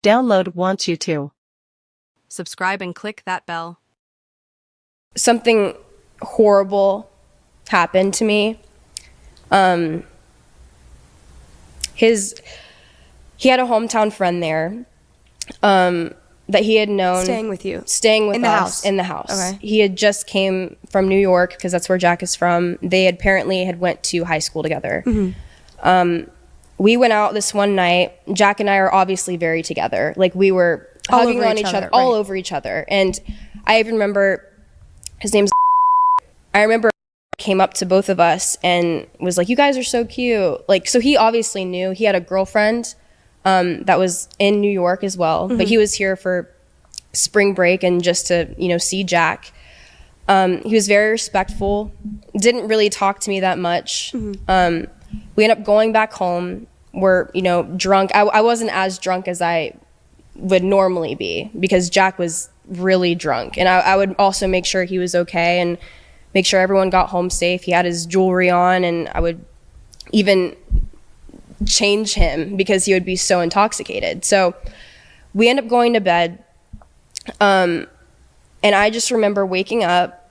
Download want you to. Subscribe and click that bell. Something horrible happened to me. He had a hometown friend there that he had known. Staying with you? Staying with in the us house. in the house. Okay. He had just came from New York because that's where Jack is from. They apparently had went to high school together. Mm-hmm. We went out this one night. Jack and I are obviously very together. Like, we were hugging on each other, all over each other. And I even remember, his name's I remember came up to both of us and was like, you guys are so cute. Like, so he obviously knew. He had a girlfriend that was in New York as well, but he was here for spring break and just to, see Jack. He was very respectful, didn't really talk to me that much. We ended up going back home. We're, drunk. I wasn't as drunk as I would normally be because Jack was really drunk. And I would also make sure he was okay and make sure everyone got home safe. He had his jewelry on, and I would even change him because he would be so intoxicated. So we end up going to bed. And I just remember waking up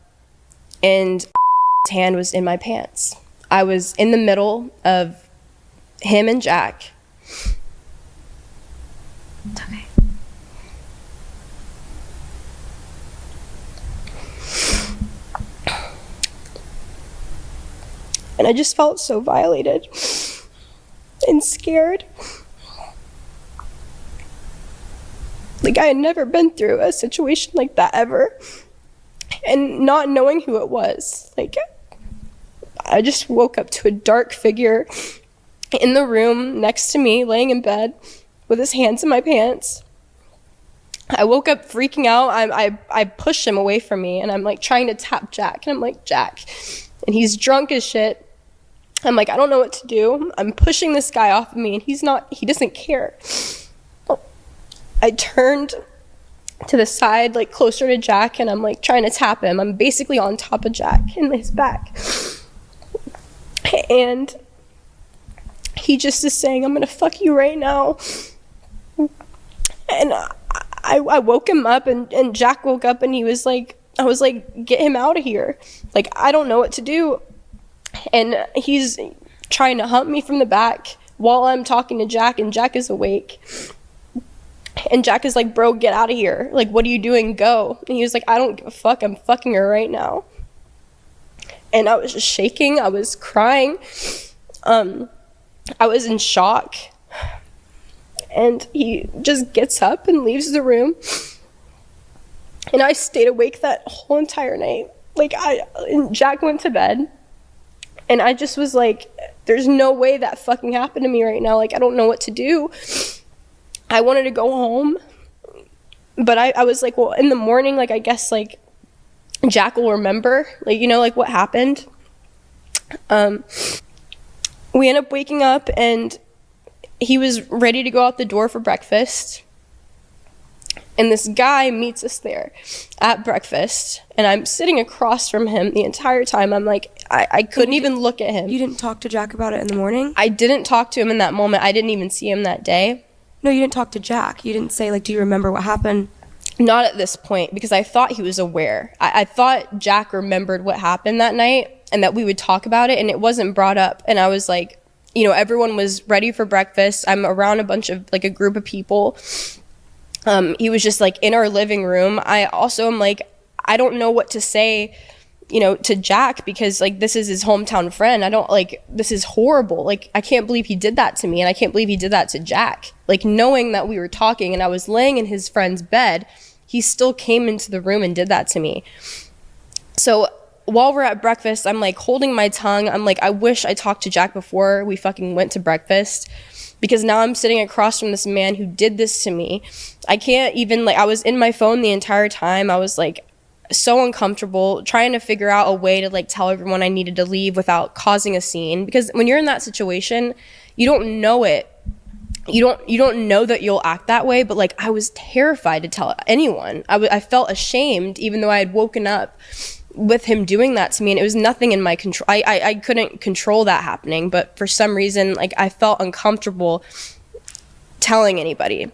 and his hand was in my pants. I was in the middle of him and Jack. It's okay. And I just felt so violated and scared. Like, I had never been through a situation like that ever. And not knowing who it was, like, I just woke up to a dark figure in the room next to me, laying in bed with his hands in my pants. I woke up freaking out. I pushed him away from me, and I'm like trying to tap Jack, and I'm like, Jack, and he's drunk as shit. I'm like, I don't know what to do. I'm pushing this guy off of me, and he doesn't care. I turned to the side, like closer to Jack, and I'm like trying to tap him. I'm basically on top of Jack in his back. And he just is saying, I'm gonna fuck you right now. And I woke him up, and Jack woke up, and he was like, I was like, get him out of here. Like, I don't know what to do. And he's trying to hump me from the back while I'm talking to Jack, and Jack is awake. And Jack is like, bro, get out of here. Like, what are you doing? Go. And he was like, I don't give a fuck. I'm fucking her right now. And I was just shaking. I was crying. I was in shock. And he just gets up and leaves the room. And I stayed awake that whole entire night. Like, and Jack went to bed. And I just was like, there's no way that fucking happened to me right now. Like, I don't know what to do. I wanted to go home. But I was like, well, in the morning, like, I guess, like, Jack will remember, like, like what happened. We end up waking up, and he was ready to go out the door for breakfast. And this guy meets us there at breakfast, and I'm sitting across from him the entire time. I'm like, I couldn't even look at him. You didn't talk to Jack about it in the morning? I didn't talk to him in that moment. I didn't even see him that day. No, you didn't talk to Jack. You didn't say, like, do you remember what happened? Not at this point, because I thought he was aware. I thought Jack remembered what happened that night and that we would talk about it, and it wasn't brought up. And I was like, everyone was ready for breakfast. I'm around a group of people. He was just like in our living room. I also am like, I don't know what to say, to Jack, because like, this is his hometown friend. This is horrible. Like, I can't believe he did that to me, and I can't believe he did that to Jack. Like, knowing that we were talking and I was laying in his friend's bed, he still came into the room and did that to me. So while we're at breakfast, I'm like holding my tongue. I'm like, I wish I talked to Jack before we fucking went to breakfast, because now I'm sitting across from this man who did this to me. I can't even, I was in my phone the entire time. I was like so uncomfortable trying to figure out a way to tell everyone I needed to leave without causing a scene, because when you're in that situation, you don't know it. You don't know that you'll act that way, but I was terrified to tell anyone. I felt ashamed, even though I had woken up with him doing that to me, and it was nothing in my control. I couldn't control that happening, but for some reason, I felt uncomfortable telling anybody.